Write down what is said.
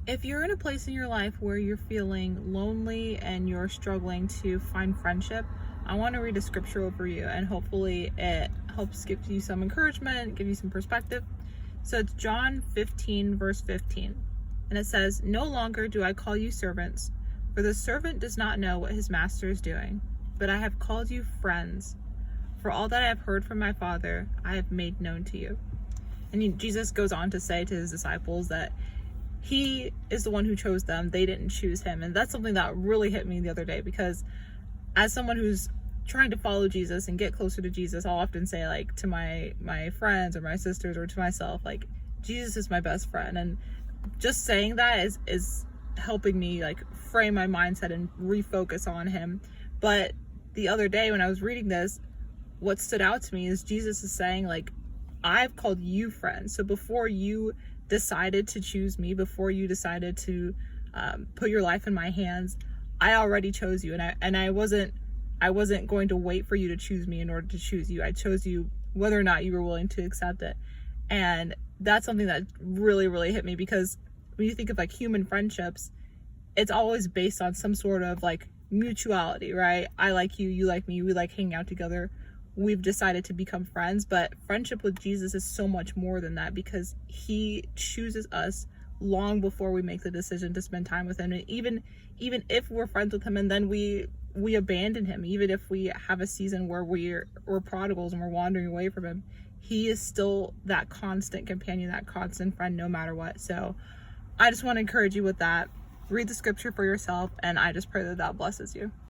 If you're in a place in your life where you're feeling lonely and you're struggling to find friendship, I want to read a scripture over you, and hopefully it helps give you some encouragement, give you some perspective. So it's John 15, verse 15. And it says, "No longer do I call you servants, for the servant does not know what his master is doing, but I have called you friends. For all that I have heard from my Father, I have made known to you." And Jesus goes on to say to his disciples that he is the one who chose them. They didn't choose him. And that's something that really hit me the other day, because as someone who's trying to follow Jesus and get closer to Jesus, I'll often say, like, to my friends or my sisters or to myself, like, Jesus is my best friend. And just saying that is helping me, like, frame my mindset and refocus on him. But the other day when I was reading this, what stood out to me is Jesus is saying, like, I've called you friends. So before you decided to choose me, before you decided to put your life in my hands, I already chose you. And I wasn't going to wait for you to choose me in order to choose you. I chose you whether or not you were willing to accept it. And that's something that really, really hit me, because when you think of, like, human friendships, it's always based on some sort of, like, mutuality, right? I like you, you like me, we like hanging out together, we've decided to become friends. But friendship with Jesus is so much more than that, because he chooses us long before we make the decision to spend time with him. And even if we're friends with him and then we abandon him, even if we have a season where we're prodigals and we're wandering away from him, he is still that constant companion, that constant friend, no matter what. So I just want to encourage you with that. Read the scripture for yourself, and I just pray that that blesses you.